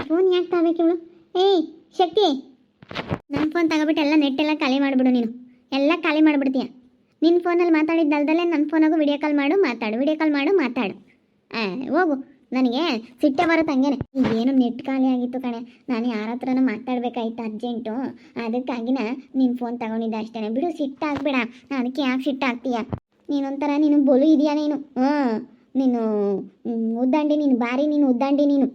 Phone ಯಾಕೆ ತಗೋಬೇಕು ಇವಳು? ಏಯ್ ಶಕ್ತಿ, ನನ್ನ ಫೋನ್ ತಗೋಬಿಟ್ಟು ಎಲ್ಲ ನೆಟ್ಟೆಲ್ಲ ಖಾಲಿ ಮಾಡಿಬಿಡು. ನೀನು ಎಲ್ಲ ಖಾಲಿ ಮಾಡಿಬಿಡ್ತೀಯ. ನಿನ್ನ ಫೋನಲ್ಲಿ ಮಾತಾಡಿದ್ದಲ್ದಲ್ಲೇ ನನ್ನ ಫೋನಾಗೂ ವಿಡಿಯೋ ಕಾಲ್ ಮಾಡು, ಮಾತಾಡು. ಹೋಗು. ನನಗೆ ಸಿಟ್ಟೆ ಬರುತ್ತೆ ಹಂಗೇನೆ. ಈಗೇನು ನೆಟ್ ಖಾಲಿ ಆಗಿತ್ತು ಕಣೆ, ನಾನು ಯಾರ ಹತ್ರನೂ ಮಾತಾಡ್ಬೇಕಾಯ್ತು ಅರ್ಜೆಂಟು, ಅದಕ್ಕಾಗಿನ ನಿನ್ನ ಫೋನ್ ತಗೊಂಡಿದ್ದೆ ಅಷ್ಟೇ. ಬಿಡು, ಸಿಟ್ಟಾಗಬೇಡ. ಅದಕ್ಕೆ ಯಾಕೆ ಸಿಟ್ಟಾಗ್ತೀಯ? ನೀನು ಬೋಲು ಇದೆಯಾ ನೀನು? ನೀನು ಉದ್ದಂಡಿ, ನೀನು ಭಾರಿ, ನೀನು ಉದ್ದಂಡಿ. ನೀನು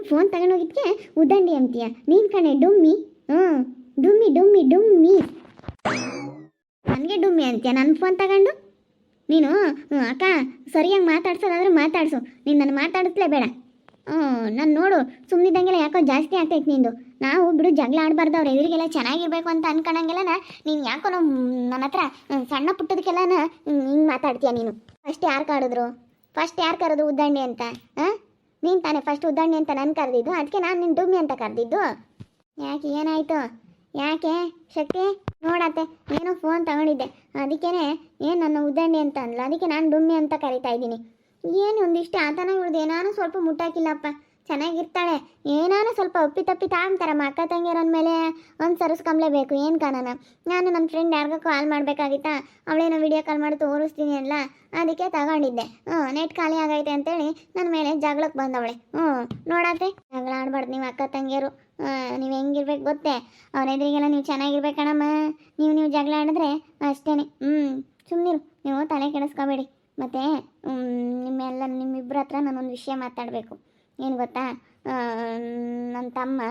ಫೋನ್ ತಗೊಂಡೋಗಿದ್ಕೆ ಉದ್ದಂಡಿ ಅಂತೀಯ ನೀನು ಕಣೆ, ಡುಮ್ಮಿ. ಡುಮ್ಮಿ ನನಗೆ ಡುಮ್ಮಿ ಅಂತೀಯ ನನ್ನ ಫೋನ್ ತಗೊಂಡು? ನೀನು ಅಕ್ಕ, ಸರಿಯಾಗಿ ಮಾತಾಡ್ಸೋದಾದ್ರೆ ಮಾತಾಡ್ಸು. ನೀನು ನನ್ನ ಮಾತಾಡಿಸ್ಲೇ ಬೇಡ. ನಾನು ನೋಡು, ಸುಮ್ಮನಿದ್ದಂಗೆಲ್ಲ ಯಾಕೋ ಜಾಸ್ತಿ ಆಗ್ತೈತೆ ನಿಂದು. ನಾವು ಬಿಡು, ಜಗಳ ಆಡಬಾರ್ದು, ಅವ್ರ ಎದುರಿಗೆಲ್ಲ ಚೆನ್ನಾಗಿರ್ಬೇಕು ಅಂತ ಅನ್ಕೊಂಡಂಗೆಲ್ಲ ನೀನು ಯಾಕೋ ನನ್ನ ಹತ್ರ ಸಣ್ಣ ಪುಟ್ಟದಕ್ಕೆಲ್ಲ ಹಿಂಗೆ ಮಾತಾಡ್ತೀಯ ನೀನು. ಫಸ್ಟ್ ಯಾರು ಕರೆದ್ರು ಉದ್ದಂಡಿ ಅಂತ? ನೀನು ತಾನೇ ಫಸ್ಟ್ ಉದ್ದಂಡಿ ಅಂತ ನಾನು ಕರೆದಿದ್ದು, ಅದಕ್ಕೆ ನಾನು ನಿನ್ನ ಡುಮ್ಮಿ ಅಂತ ಕರೆದಿದ್ದು. ಯಾಕೆ, ಏನಾಯಿತು? ಯಾಕೆ ಶಕ್ತಿ? ನೋಡತ್ತೆ, ಏನೋ ಫೋನ್ ತಗೊಂಡಿದ್ದೆ, ಅದಕ್ಕೇನೆ ಏನು ನನ್ನ ಉದ್ದಂಡಿ ಅಂತ ಅಂದ್ಲು, ಅದಕ್ಕೆ ನಾನು ಡುಮ್ಮಿ ಅಂತ ಕರಿತಾ ಇದ್ದೀನಿ. ಏನು ಒಂದಿಷ್ಟು ಆತನ ಇಳ್ದು ಏನಾನು ಸ್ವಲ್ಪ ಮುಟ್ಟಾಕಿಲ್ಲಪ್ಪ, ಚೆನ್ನಾಗಿರ್ತಾಳೆ. ಏನಾನು ಸ್ವಲ್ಪ ಒಪ್ಪಿ ತಪ್ಪಿ ತಾಂತಾರಮ್ಮ ಅಕ್ಕ ತಂಗಿಯರ ಮೇಲೆ ಒಂದು ಸರಿಸ್ಕೊಂಬ್ಲೇಬೇಕು. ಏನು ಕಾರಣ? ನಾನು ನನ್ನ ಫ್ರೆಂಡ್ ಯಾರಿಗೋ ಕಾಲ್ ಮಾಡಬೇಕಾಗಿತ್ತಾ, ಅವಳೇನೋ ವಿಡಿಯೋ ಕಾಲ್ ಮಾಡಿ ತೋರಿಸ್ತೀನಿ ಅಲ್ಲ, ಅದಕ್ಕೆ ತಗೊಂಡಿದ್ದೆ. ನೆಟ್ ಖಾಲಿ ಆಗೈತೆ ಅಂತೇಳಿ ನನ್ನ ಮೇಲೆ ಜಗಳಕ್ಕೆ ಬಂದವಳೆ. ನೋಡತ್ತೆ, ಜಗಳ ಆಡ್ಬಾರ್ದು ನೀವು ಅಕ್ಕ ತಂಗಿಯರು. ನೀವು ಹೆಂಗಿರ್ಬೇಕು ಗೊತ್ತೇ? ಅವ್ರ ಎದುರಿಗೆಲ್ಲ ನೀವು ಚೆನ್ನಾಗಿರ್ಬೇಕಣಮ್ಮ. ನೀವು ಜಗಳ ಆಡಿದ್ರೆ ಅಷ್ಟೇ. ಸುಮ್ಮನಿರು, ನೀವು ತಲೆ ಕೆಡಿಸ್ಕೋಬೇಡಿ. ಮತ್ತು ನಿಮ್ಮಿಬ್ಬರ ಹತ್ರ ನಾನೊಂದು ವಿಷಯ ಮಾತಾಡಬೇಕು. ಏನು ಗೊತ್ತಾ? ನನ್ನ ತಮ್ಮ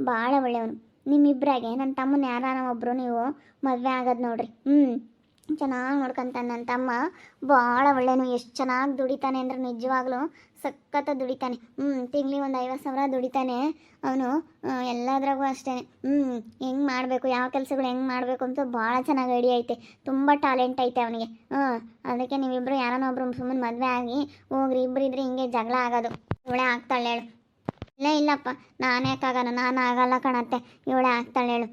ಭಾಳ ಒಳ್ಳೆಯವನು. ನಿಮ್ಮಿಬ್ಬರಾಗೆ ನನ್ನ ತಮ್ಮನ ಯಾರ ಒಬ್ಬರು ನೀವು ಮದುವೆ ಆಗೋದು ನೋಡ್ರಿ. ಚೆನ್ನಾಗಿ ನೋಡ್ಕೊಂತಾನೆ ನನ್ನ ತಮ್ಮ, ಭಾಳ ಒಳ್ಳೆಯನು. ಎಷ್ಟು ಚೆನ್ನಾಗಿ ದುಡಿತಾನೆ ಅಂದ್ರೆ ನಿಜವಾಗ್ಲೂ ಸಖತ್ತ ದುಡಿತಾನೆ. ತಿಂಗಳಿಗೆ ಒಂದು 50,000 ದುಡಿತಾನೆ ಅವನು. ಎಲ್ಲದ್ರಾಗೂ ಅಷ್ಟೇ. ಹೆಂಗೆ ಮಾಡಬೇಕು, ಯಾವ ಕೆಲಸಗಳು ಹೆಂಗೆ ಮಾಡಬೇಕು ಅಂತ ಭಾಳ ಚೆನ್ನಾಗಿ ಐಡಿಯಾ ಐತೆ. ತುಂಬ ಟ್ಯಾಲೆಂಟ್ ಐತೆ ಅವನಿಗೆ. ಅದಕ್ಕೆ ನೀವಿಬ್ಬರು ಯಾರನ್ನೋ ಒಬ್ರು ಸುಮ್ಮನೆ ಮದುವೆ ಆಗಿ ಹೋಗ್ರಿ. ಇಬ್ಬರಿದ್ರೆ ಹಿಂಗೆ ಜಗಳ ಆಗೋದು. ಇವಳೇ ಆಗ್ತಾಳೆ ಹೇಳು? ಇಲ್ಲಪ್ಪ, ನಾನು ಯಾಕಾಗಲ್ಲ, ನಾನು ಆಗಲ್ಲ ಕಣತ್ತೆ, ಇವಳೇ ಆಗ್ತಾಳೆ ಹೇಳು.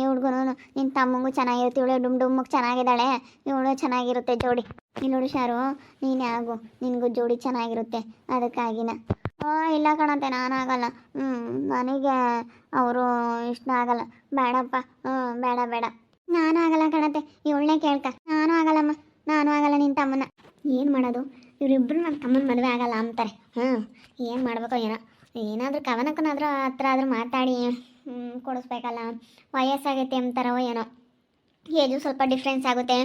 ಇವ್ಳಿಗೂ ನಿನ್ನ ತಮ್ಮಂಗೂ ಚೆನ್ನಾಗಿರುತ್ತೆ. ಇವಳು ಡುಮ್ಮಕ್ಕೆ ಚೆನ್ನಾಗಿದ್ದಾಳೆ, ಇವಳು ಚೆನ್ನಾಗಿರುತ್ತೆ ಜೋಡಿ. ಇಲ್ಲಿ ಶಾರು, ನೀನೇ ಆಗು, ನಿನಗೂ ಜೋಡಿ ಚೆನ್ನಾಗಿರುತ್ತೆ. ಅದಕ್ಕಾಗಿನ ಇಲ್ಲ ಕಣತ್ತೆ, ನಾನಾಗಲ್ಲ. ನನಗೆ ಅವರು ಇಷ್ಟ ಆಗಲ್ಲ. ಬೇಡಪ್ಪ, ಬೇಡ, ನಾನಾಗಲ್ಲ ಕಣತ್ತೆ. ಇವಳನ್ನೇ ಕೇಳ್ಕ. ನಾನು ಆಗಲ್ಲ ನಿನ್ನ ತಮ್ಮನ. ಏನು ಮಾಡೋದು? ಇವರಿಬ್ಬರು ನನ್ನ ತಮ್ಮನ ಮದುವೆ ಆಗಲ್ಲ ಅಂತಾರೆ. ಏನು ಮಾಡ್ಬೇಕೋ ಏನೋ, ಏನಾದರೂ ಕವನಕ್ಕನಾದ್ರೂ ಹತ್ರ ಆದರೂ ಮಾತಾಡಿ ಕೊಡಿಸ್ಬೇಕಲ್ಲ. ವಯಸ್ಸಾಗೈತೆ ಅಂತಾರೋ ಏನೋ, ಏಜು ಸ್ವಲ್ಪ ಡಿಫ್ರೆನ್ಸ್ ಆಗುತ್ತೆ,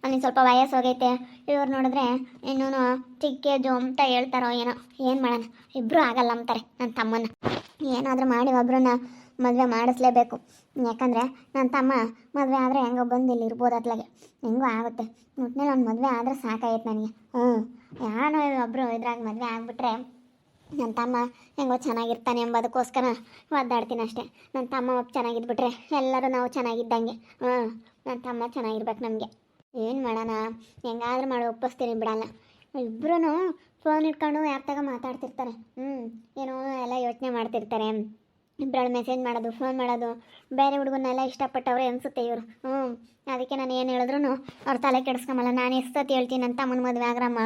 ಅಲ್ಲಿ ಸ್ವಲ್ಪ ವಯಸ್ಸು ಹೋಗೈತೆ. ಇವ್ರು ನೋಡಿದ್ರೆ ಇನ್ನೂ ಚಿಕ್ಕ ಏಜು ಅಂತ ಹೇಳ್ತಾರೋ ಏನೋ. ಏನು ಮಾಡೋಣ, ಇಬ್ಬರು ಆಗಲ್ಲ ಅಂತಾರೆ ನನ್ನ ತಮ್ಮನ. ಏನಾದರೂ ಮಾಡಿ ಒಬ್ಬರನ್ನ ಮದುವೆ ಮಾಡಿಸ್ಲೇಬೇಕು. ಯಾಕಂದರೆ ನನ್ನ ತಮ್ಮ ಮದುವೆ ಆದರೆ ಹೆಂಗೋ ಬಂದು ಇಲ್ಲಿ ಇರ್ಬೋದು, ಅತ್ಲಾಗೆ ಹೆಂಗೋ ಆಗುತ್ತೆ. ಒಟ್ಟಿನಲ್ಲಿ ಒಂದು ಮದುವೆ ಆದರೆ ಸಾಕಾಯ್ತು ನನಗೆ. ಯಾರೋ ಒಬ್ಬರು ಇದ್ರಾಗ ಮದುವೆ ಆಗಿಬಿಟ್ರೆ ನನ್ನ ತಮ್ಮ ಹೆಂಗೋ ಚೆನ್ನಾಗಿರ್ತಾನೆ ಎಂಬುದಕ್ಕೋಸ್ಕರ ಒದ್ದಾಡ್ತೀನಿ ಅಷ್ಟೇ. ನನ್ನ ತಮ್ಮ ಚೆನ್ನಾಗಿದ್ಬಿಟ್ರೆ ಎಲ್ಲರೂ ನಾವು ಚೆನ್ನಾಗಿದ್ದಂಗೆ. ನನ್ನ ತಮ್ಮ ಚೆನ್ನಾಗಿರ್ಬೇಕು ನಮಗೆ. ಏನು ಮಾಡೋಣ, ಹೆಂಗಾದ್ರೂ ಮಾಡಿ ಒಪ್ಪಿಸ್ತೀನಿ, ಬಿಡಲ್ಲ. ಇಬ್ಬರೂ ಫೋನ್ ಇಟ್ಕೊಂಡು ಯಾರ ತಗ ಮಾತಾಡ್ತಿರ್ತಾರೆ. ಏನೋ ಎಲ್ಲ ಯೋಚನೆ ಮಾಡ್ತಿರ್ತಾರೆ. ಇಬ್ಬರಲ್ಲಿ ಮೆಸೇಜ್ ಮಾಡೋದು, ಫೋನ್ ಮಾಡೋದು. ಬೇರೆ ಹುಡುಗನ್ನೆಲ್ಲ ಇಷ್ಟಪಟ್ಟವ್ರೆ ಅನಿಸುತ್ತೆ ಇವರು. ಅದಕ್ಕೆ ನಾನು ಏನು ಹೇಳಿದ್ರು ಅವ್ರ ತಲೆ ಕೆಡಿಸ್ಕೊಂಬಲ್ಲ. ನಾನು ಎಷ್ಟು ಸತಿ ಹೇಳ್ತೀನಿ ನನ್ನ ತಮ್ಮನ ಮದುವೆ ಆಗ್ರಮ್ಮ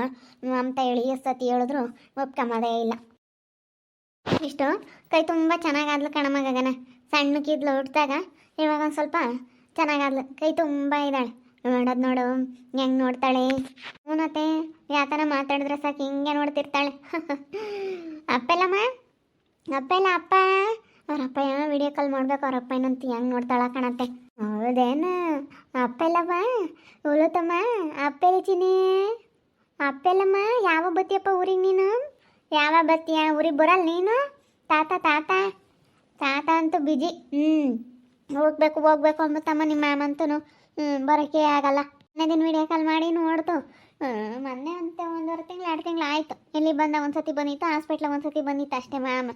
ಅಂತ ಹೇಳಿ, ಎಷ್ಟು ಸತಿ ಹೇಳಿದ್ರು ಒಪ್ಕೊಂಬೋದೇ ಇಲ್ಲ. ಇಷ್ಟು ಕೈ ತುಂಬ ಚೆನ್ನಾಗಾದ್ಲು ಕಣಮ್ಮ ಗಗನ. ಸಣ್ಣಕ್ಕಿದ್ಲು ಹುಟ್ಟಿದಾಗ, ಇವಾಗ ಒಂದು ಸ್ವಲ್ಪ ಚೆನ್ನಾಗಾದ್ಲು, ಕೈ ತುಂಬ ಇದ್ದಾಳೆ. ನೋಡೋದು ನೋಡು ಹೆಂಗೆ ನೋಡ್ತಾಳೆ. ಹ್ಞೂನತ್ತೆ, ಯಾತನ ಮಾತಾಡಿದ್ರೆ ಸಾಕು ಹಿಂಗೆ ನೋಡ್ತಿರ್ತಾಳೆ. ಅಪ್ಪೆಲ್ಲಮ್ಮ, ಅಪ್ಪ ಅವ್ರಪ್ಪ ಏನೋ ವಿಡಿಯೋ ಕಾಲ್ ಮಾಡ್ಬೇಕು. ಅವ್ರಪ್ಪ ಏನಂತ ಹೆಂಗೆ ನೋಡ್ತಾಳ ಕಣತ್ತೆ. ಹೌದೇನು? ಅಪ್ಪೆಲ್ಲಮ್ಮ, ಉಳುತ್ತಮ್ಮ, ಅಪ್ಪೆಲ್ಲ ಚಿನಿ, ಅಪ್ಪೆಲ್ಲಮ್ಮ, ಯಾವ ಬತ್ತಿಯಪ್ಪ ಊರಿಗೆ ನೀನು? ಯಾವ ಬತ್ತೀಯ ಊರಿಗೆ ಬರಲ್ಲ ನೀನು? ತಾತ ಅಂತೂ ಬಿಜಿ. ಹೋಗ್ಬೇಕು ಅಂಬತ್ತಮ್ಮ. ನಿಮ್ಮ ಮ್ಯಾಮಂತೂ ಬರೋಕ್ಕೆ ಆಗಲ್ಲ. ದಿನ ವಿಡಿಯೋ ಕಾಲ್ ಮಾಡಿ ನೋಡ್ತು. ಮೊನ್ನೆ ಅಂತ 1.5 ತಿಂಗಳು 2 ತಿಂಗಳು ಆಯಿತು. ಇಲ್ಲಿ ಬಂದ ಒಂದು ಸತಿ ಬಂದಿತ್ತು, ಹಾಸ್ಪಿಟ್ಲಿಗೆ ಒಂದು ಸತಿ ಬಂದಿತ್ತು ಅಷ್ಟೇ ಮ್ಯಾಮ್.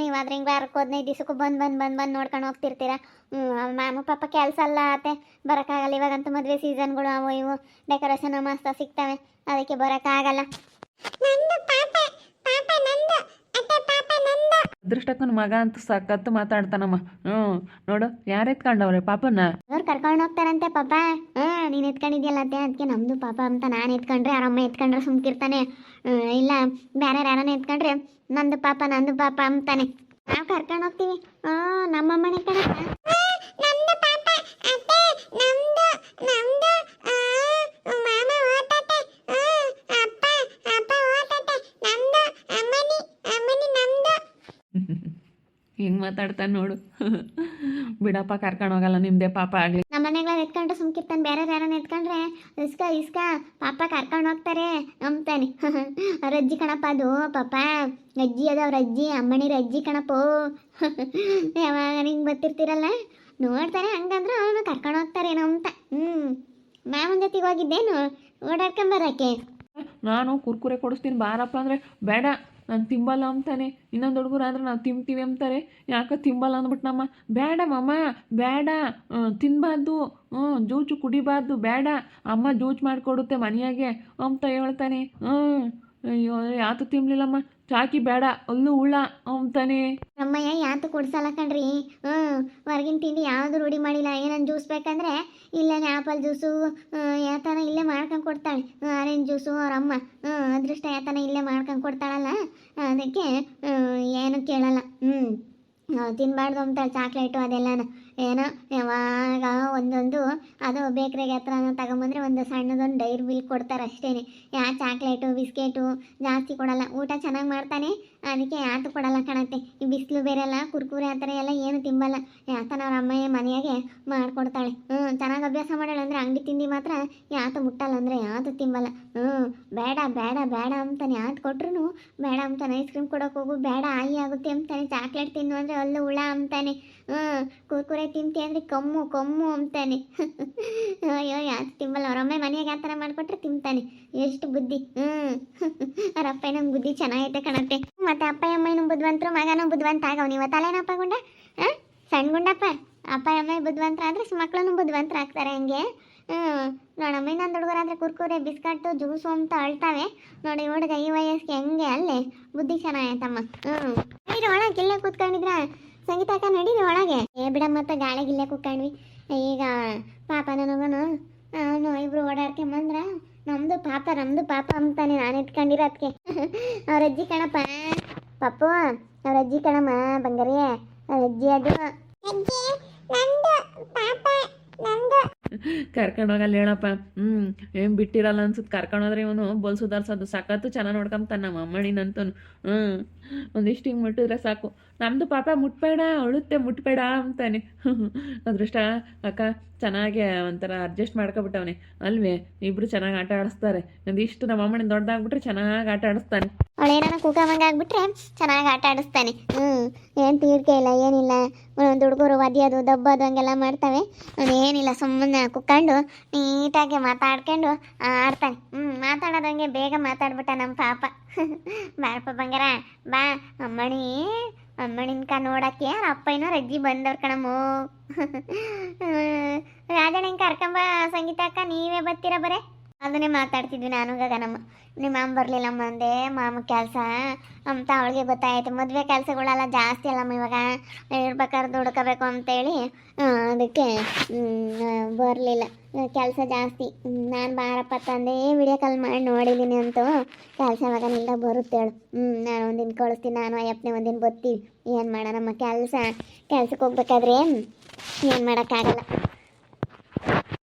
ನೀವಾದ್ರೆ ಹಿಂಗೆ ವಾರಕ್ಕೆ 15 ದಿವಸಕ್ಕೂ ಬಂದು ನೋಡ್ಕೊಂಡು ಹೋಗ್ತಿರ್ತೀರ. ಮ್ಯಾಮು ಪಾಪ ಕೆಲಸ ಅಲ್ಲ ಆತೆ, ಬರೋಕ್ಕಾಗಲ್ಲ. ಇವಾಗಂತೂ ಮದುವೆ ಸೀಸನ್ಗಳು ಅವು ಇವು ಡೆಕೋರೇಷನ್ ಮಸ್ತ್ ಸಿಗ್ತವೆ, ಅದಕ್ಕೆ ಬರೋಕ್ಕಾಗಲ್ಲ. ಅದೃಷ್ಟಕ್ಕನ ಮಗ ಅಂತೂ ಸಖತ್ತು ಮಾತಾಡ್ತಾನಮ್ಮ. ನೋಡು ಯಾರು ಎತ್ಕೊಂಡವ್ರೆ ಪಾಪನ? ಅವ್ರು ಕರ್ಕೊಂಡು ಹೋಗ್ತಾರಂತೆ ಪಾಪ. ನೀನು ಎತ್ಕೊಂಡಿದ್ಯಲ್ಲ ಅತ್ತೆ, ಅದಕ್ಕೆ ನಮ್ಮದು ಪಾಪ ಅಂತ ನಾನು ಎತ್ಕೊಂಡ್ರೆ, ಅವರಮ್ಮ ಎತ್ಕೊಂಡ್ರೆ ಸುಮ್ಕಿರ್ತಾನೆ. ಇಲ್ಲ ಬೇರೆ ಯಾರನ್ನ ಎತ್ಕೊಂಡ್ರೆ ನಂದು ಪಾಪ ಅಂತಾನೆ. ನಾವು ಕರ್ಕೊಂಡು ಹೋಗ್ತೀವಿ ನಮ್ಮ ಮನೆ ಕಡೆ ನಮ್ದು ಪಾಪ ಅತ್ತೆ ನಮ್ದು ನಮ್ದು ಮಾಮ ಓಟತೆ ಅಪ್ಪ ಅಪ್ಪ ಓಟತೆ ನಮ್ದು ಅಮ್ಮನಿ ಅಮ್ಮನಿ ನಮ್ದು ಹೆಂಗೆ ಮಾತಾಡ್ತಾನೆ ನೋಡು. ಬಿಡಪ್ಪ ಕರ್ಕೊಂಡು ಹೋಗಲ್ಲ, ನಿಮ್ಮದೇ ಪಾಪ ಆಗಲಿ. ನಮ್ಮ ಮನೆಗಳ ಎತ್ಕೊಂಡ್ರೆ ಸುಮ್ಕಿರ್ತಾನೆ, ಬೇರೆ ಯಾರನ್ನ ಎತ್ಕೊಂಡ್ರೆ ಇಸ್ಕ ಪಾಪ ಕರ್ಕೊಂಡು ಹೋಗ್ತಾರೆ ಅಂತಾನೆ. ಅವ್ರ ಅಜ್ಜಿ ಕಣಪ್ಪ ಅದು ಪಾಪ, ಅಜ್ಜಿ ಅದು ಅವ್ರ ಅಜ್ಜಿ, ಅಮ್ಮನಿರ ಅಜ್ಜಿ ಕಣಪ್ಪೋ. ಯಾವಾಗ ನಿಂಗೆ ಬರ್ತಿರ್ತೀರಲ್ಲ ನೋಡ್ತಾರೆ, ಹಂಗಂದ್ರೆ ಅವನು ಕರ್ಕೊಂಡು ಹೋಗ್ತಾರೇನೋ ಅಂತ. ಮಾವನ ಜೊತೆಗೆ ಹೋಗಿದ್ದೇನು ಓಡಾಡ್ಕೊಂಬರಕ್ಕೆ. ನಾನು ಕುರ್ಕುರೆ ಕೊಡಿಸ್ತೀನಿ ಬಾರಪ್ಪ ಅಂದರೆ ಬೇಡ, ನಾನು ತಿಂಬಲ್ಲ ಅಂತಾನೆ. ಇನ್ನೊಂದು ಹುಡುಗರು ಆದರೆ ನಾವು ತಿಂತೀವಿ ಅಂತಾರೆ, ಯಾಕೆ ತಿಂಬಲ್ಲ ಅಂದ್ಬಿಟ್ಟು ನಮ್ಮ ಬೇಡ ಮಮ್ಮ ಬೇಡ, ತಿನ್ನಬಾರ್ದು, ಜೂಜು ಕುಡಿಬಾರ್ದು, ಬೇಡ ಅಮ್ಮ ಜೂಜು ಮಾಡಿಕೊಡುತ್ತೆ ಮನೆಯಾಗೆ ಅಂತ ಹೇಳ್ತಾನೆ. ಅಯ್ಯೋ ಯಾತು ತಿನ್ಲಿಲ್ಲಮ್ಮ, ಚಾಕಿ ಬೇಡ ಅಲ್ಲೂ ಹುಳ ಅಂತಾನೆ. ಅಮ್ಮಯ್ಯ ಯಾತು ಕೊಡ್ಸಲ್ಲ ಕಣ್ರಿ. ಹೊರಗಿನ ತಿಂಡಿ ಯಾವುದು ರೂಢಿ ಮಾಡಿಲ್ಲ. ಏನನ್ನ ಜ್ಯೂಸ್ ಬೇಕಂದ್ರೆ ಇಲ್ಲೇ ಆ್ಯಪಲ್ ಜ್ಯೂಸು ಯಾತನ ಇಲ್ಲೇ ಮಾಡ್ಕೊಂಡು ಕೊಡ್ತಾಳೆ. ಆರೆಂಜ್ ಜ್ಯೂಸು ಅವ್ರ ಅಮ್ಮ ಅದೃಷ್ಟ ಯಾತನ ಇಲ್ಲೇ ಮಾಡ್ಕೊಂಡು ಕೊಡ್ತಾಳಲ್ಲ, ಅದಕ್ಕೆ ಏನು ಕೇಳಲ್ಲ. ತಿನ್ನಬಾರ್ದು ಅಂತಾಳೆ ಚಾಕ್ಲೇಟು ಅದೆಲ್ಲನ. ಏನೋ ಯಾವಾಗ ಒಂದೊಂದು ಅದು ಬೇಕ್ರಿಗೆ ಹತ್ರ ತಗೊಂಬಂದ್ರೆ ಒಂದು ಸಣ್ಣದೊಂದು ಡೈರಿ ಮಿಲ್ಕ್ ಕೊಡ್ತಾರೆ ಅಷ್ಟೇ. ಚಾಕ್ಲೇಟು ಬಿಸ್ಕೆಟು ಜಾಸ್ತಿ ಕೊಡಲ್ಲ. ಊಟ ಚೆನ್ನಾಗಿ ಮಾಡ್ತಾನೆ, ಅದಕ್ಕೆ ಯಾತು ಕೊಡಲ್ಲ ಕಾಣತ್ತೆ. ಈ ಬಿಸಿಲು ಬೇರೆ ಅಲ್ಲ, ಕುರ್ಕುರೆ ಆ ಥರ ಎಲ್ಲ ಏನು ತಿಂಬಲ್ಲ. ಯಾತನ ಅವ್ರ ಅಮ್ಮಯ್ಯ ಮನೆಯಾಗೆ ಮಾಡಿಕೊಡ್ತಾಳೆ. ಚೆನ್ನಾಗಿ ಅಭ್ಯಾಸ ಮಾಡಾಳೆ ಅಂದರೆ ಅಂಗಡಿ ತಿಂಡಿ ಮಾತ್ರ ಯಾತು ಮುಟ್ಟಲ್ಲ, ಅಂದರೆ ಯಾತು ತಿಂಬಲ್ಲ. ಬೇಡ ಬೇಡ ಬೇಡ ಅಂತಾನೆ. ಯಾತು ಕೊಟ್ರು ಬೇಡ ಅಂತಾನೆ. ಐಸ್ ಕ್ರೀಮ್ ಕೊಡೋಕೆ ಹೋಗು ಬೇಡ ಆಯಿ ಆಗುತ್ತೆ ಅಂತಾನೆ. ಚಾಕ್ಲೇಟ್ ತಿನ್ನು ಅಂದರೆ ಅಲ್ಲೂ ಹುಳ ಅಂತಾನೆ. ಕುರ್ಕುರೆ ತಿಂತಿ ಅಂದರೆ ಕಮ್ಮು ಕಮ್ಮು ಅಂತಾನೆ. ಅಯ್ಯೋ ಯಾತು ತಿಂಬಲ್ಲ. ಅವರಮ್ಮ ಮನೆಯಾಗೆ ಆ ಥರ ಮಾಡಿಕೊಟ್ರೆ ತಿಂತಾನೆ. ಎಷ್ಟು ಬುದ್ಧಿ. ಅವ್ರ ಅಪ್ಪಯ್ಯನ ಬುದ್ಧಿ ಚೆನ್ನಾಗೈತೆ ಕಾಣತ್ತೆ. ಮತ್ತೆ ಅಪ್ಪಯ್ಯಮ್ಮನೂ ಬುದ್ಧಿವಂತರು, ಮಗನೂ ಬುದ್ಧಿವಂತ ಆಗವ್. ನೀವು ತಲೆನಪ್ಪ ಗುಂಡ ಸಣ್ಣ ಗುಂಡಪ್ಪ. ಅಪ್ಪಯ್ಯಮ್ಮ ಬುದ್ಧಿವಂತರ ಆದರೆ ಮಕ್ಕಳನ್ನು ಬುದ್ಧಿವಂತರ ಆಗ್ತಾರೆ. ಹಂಗೆ ನೋಡಮ್ಮ ಇನ್ನೊಂದು ಹುಡುಗರಾದ್ರೆ ಕುರ್ಕುರೆ ಬಿಸ್ಕಟ್ಟು ಜ್ಯೂಸು ಅಂತ ಅಳ್ತಾವೆ ನೋಡಿ. ಹುಡುಗ ಈ ವಯಸ್ಸಿಗೆ ಹೆಂಗೆ ಅಲ್ಲೇ ಬುದ್ಧಿ ಚೆನ್ನಾಗೈತಮ್ಮ. ನಡೀರಿ ಒಳಗೆ ಇಲ್ಲೇ ಕೂತ್ಕೊಂಡಿದ್ರ ಸಂಗೀತ ಅಕ್ಕ, ನಡೀರಿ ಒಳಗೆ. ಬಿಡಮ್ಮ ಮತ್ತೆ ಗಾಳಿಗೆ ಇಲ್ಲೇ ಕೂತ್ಕೊಂಡ್ವಿ. ಈಗ ಪಾಪ ನನಗನು ಇಬ್ರು ಓಡಾಡ್ಕೊಂಬಂದ್ರ ನಮ್ದು ಪಾಪ ಅಂತಾನೆ. ನಾನು ಎತ್ಕೊಂಡಿರೋದಕ್ಕೆ ಅವ್ರ ಅಜ್ಜಿ ಕಣಪ್ಪ ಪಪ್ಪು, ಅವ್ರ ಅಜ್ಜಿ ಕಣಮ್ಮ ಬಂಗಾರಿ, ಅವ್ರ ಅಜ್ಜಿ ಅದು ಕರ್ಕೊಂಡು ಹೋಗಲ್ಲ ಹೇಳಪ್ಪ. ಏನು ಬಿಟ್ಟಿರಲ್ಲ ಅನ್ಸುತ್ತೆ. ಕರ್ಕೊಂಡೋದ್ರೆ ಇವನು ಬಲ್ ಸುಧಾರ್ಸೋದು ಸಖತ್ತು ಚೆನ್ನಾಗಿ ನೋಡ್ಕೊಂತಾನೆ ನಮ್ಮ ಅಮ್ಮಣಿನಂತೂ. ಒಂದಿಷ್ಟು ಹಿಂಗೆ ಮುಟ್ಟಿದ್ರೆ ಸಾಕು. ನಮ್ಮದು ಪಾಪ ಮುಟ್ಬೇಡ ಅಳುತ್ತೆ ಮುಟ್ಬೇಡ ಅಂತಾನೆ. ಅದೃಷ್ಟ ಅಕ್ಕ ಚೆನ್ನಾಗಿ ಒಂಥರ ಅಡ್ಜಸ್ಟ್ ಮಾಡ್ಕೊಬಿಟ್ಟವನೆ ಅಲ್ವೇ. ಇಬ್ಬರು ಚೆನ್ನಾಗಿ ಆಟ ಆಡಿಸ್ತಾರೆ. ಒಂದಿಷ್ಟು ನಮ್ಮ ಅಮ್ಮನಿಂದ ದೊಡ್ಡದಾಗ್ಬಿಟ್ರೆ ಚೆನ್ನಾಗಿ ಆಟ ಆಡಿಸ್ತಾನೆ. ಅವಳೇನ ಕೂಕಮಂಗ ಆಗ್ಬಿಟ್ರೆ ಚೆನ್ನಾಗಿ ಆಟ ಆಡಿಸ್ತಾನೆ. ಏನು ತೀರ್ಕೆ ಇಲ್ಲ ಏನಿಲ್ಲ. ಒಂದು ಹುಡುಗರು ಒದಿಯೋದು ದಬ್ಬೋದು ಹಂಗೆಲ್ಲ ಮಾಡ್ತವೆ. ಏನಿಲ್ಲ, ಸುಮ್ಮನೆ ಕುತ್ಕೊಂಡು ನೀಟಾಗಿ ಮಾತಾಡ್ಕೊಂಡು ಆಡ್ತಾನೆ. ಮಾತಾಡೋದಂಗೆ ಬೇಗ ಮಾತಾಡ್ಬಿಟ್ಟ ನಮ್ಮ ಪಾಪ. ಬಾರಪ್ಪ ಬಂಗಾರ ಬಾ, ಅಮ್ಮಣಿನ್ಕ ನೋಡಕ್ಕೆ ಯಾರ ಅಪ್ಪಯ್ಯನೋ ರಜ್ಜಿ ಬಂದವ್ರು ಕಣಮ್ಮೋ. ರಾಜಣ್ಣ ಕರ್ಕೊಂಬ ಸಂಗೀತ ಅಕ್ಕ, ನೀವೇ ಬರ್ತೀರ ಬರೇ. ಅದನ್ನೇ ಮಾತಾಡ್ತಿದ್ವಿ ನಾನು ಗಗನಮ್ಮ. ನಿಮ್ಮ ಮಾಮ ಬರಲಿಲ್ಲಮ್ಮ ಅಂದೆ, ಮಾಮ ಕೆಲಸ ಅಂತ ಅವಳಿಗೆ ಗೊತ್ತಾಯ್ತು. ಮದುವೆ ಕೆಲಸಗಳೆಲ್ಲ ಜಾಸ್ತಿ ಅಲ್ಲಮ್ಮ ಇವಾಗ, ಇರ್ಬೇಕಾದ್ರೆ ದುಡ್ಕೋಬೇಕು ಅಂತೇಳಿ ಅದಕ್ಕೆ ಬರಲಿಲ್ಲ. ಕೆಲಸ ಜಾಸ್ತಿ. ನಾನು ಬಾರಪ್ಪ ತಂದೆ ವಿಡಿಯೋ ಕಾಲ್ ಮಾಡಿ ನೋಡಿದ್ದೀನಿ ಅಂತೂ ಕೆಲಸ ಇವಾಗ ನಿಲ್ಲ ಬರುತ್ತೇಳು. ನಾನು ಒಂದಿನ ಕಳಿಸ್ತೀನಿ, ನಾನು ಅಯ್ಯಪ್ಪನೇ ಒಂದಿನ ಬರ್ತೀವಿ. ಏನು ಮಾಡೋಣಮ್ಮ, ಕೆಲ್ಸಕ್ಕೆ ಹೋಗ್ಬೇಕಾದ್ರೆ ಏನು ಮಾಡೋಕ್ಕಾಗಲ್ಲ.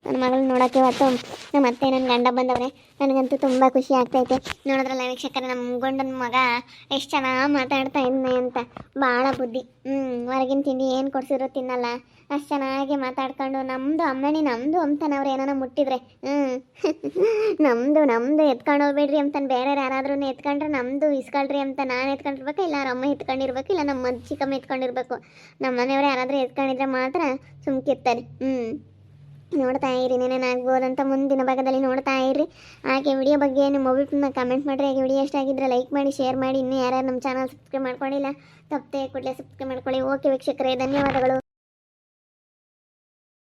ನನ್ನ ಮಗಳನ್ನ ನೋಡೋಕ್ಕೆ ಇವತ್ತು ನಮ್ಮ ಅತ್ತೆ ನನ್ನ ಗಂಡ ಬಂದವ್ರೆ. ನನಗಂತೂ ತುಂಬ ಖುಷಿ ಆಗ್ತೈತೆ. ನೋಡಿದ್ರಲ್ಲ ವೀಕ್ಷಕರೇ, ನಮ್ಮ ಗಂಡನ ಮಗ ಎಷ್ಟು ಚೆನ್ನಾಗಿ ಮಾತಾಡ್ತಾ ಇದ್ದಾನೆ ಅಂತ. ಭಾಳ ಬುದ್ಧಿ. ಹೊರಗಿನ ತಿಂಡಿ ಏನು ಕೊಡ್ಸಿರೋ ತಿನ್ನಲ್ಲ. ಅಷ್ಟು ಚೆನ್ನಾಗಿ ಮಾತಾಡ್ಕೊಂಡು ನಮ್ಮದು ಅಮ್ಮಣಿ ನಮ್ಮದು ಅಂತಾನೆ. ಅವ್ರು ಏನಾನ ಮುಟ್ಟಿದ್ರೆ ನಮ್ಮದು ಎತ್ಕೊಂಡು ಹೋಗ್ಬೇಡ್ರಿ ಅಂತಾನೆ. ಬೇರೆ ಯಾರಾದ್ರೂ ಎತ್ಕೊಂಡ್ರೆ ನಮ್ಮದು ಇಸ್ಕೊಳ್ರಿ ಅಂತ ನಾನು ಎತ್ಕೊಂಡಿರ್ಬೇಕು, ಇಲ್ಲ ಅವ್ರ ಅಮ್ಮ ಎತ್ಕೊಂಡಿರ್ಬೇಕು, ಇಲ್ಲ ನಮ್ಮ ಚಿಕ್ಕಮ್ಮ ಎತ್ಕೊಂಡಿರ್ಬೇಕು. ನಮ್ಮ ಮನೆಯವ್ರು ಯಾರಾದರೂ ಎತ್ಕೊಂಡಿದ್ರೆ ಮಾತ್ರ ಸುಮ್ಕಿರ್ತಾರೆ. ನೋಡ್ತಾ ಇರಿ, ಏನೇನಾಗ್ಬೋದಂತ ಮುಂದಿನ ಭಾಗದಲ್ಲಿ ನೋಡ್ತಾ ಇರಿ. ಹಾಗೆ ವಿಡಿಯೋ ಬಗ್ಗೆ ನಿಮ್ಮ ಒಬ್ಬರನ್ನ ಕಮೆಂಟ್ ಮಾಡಿರಿ. ಹಾಗೆ ವಿಡಿಯೋ ಇಷ್ಟ ಆಗಿದ್ರೆ ಲೈಕ್ ಮಾಡಿ, ಶೇರ್ ಮಾಡಿ. ಇನ್ನೂ ಯಾರ್ಯಾರು ನಮ್ಮ ಚಾನಲ್ ಸಬ್ಸ್ಕ್ರೈಬ್ ಮಾಡ್ಕೊಂಡಿಲ್ಲ ತಪ್ಪದೆ ಕೂಡಲೇ ಸಬ್ಸ್ಕ್ರೈಬ್ ಮಾಡ್ಕೊಳ್ಳಿ. ಓಕೆ ವೀಕ್ಷಕರೇ, ಧನ್ಯವಾದಗಳು.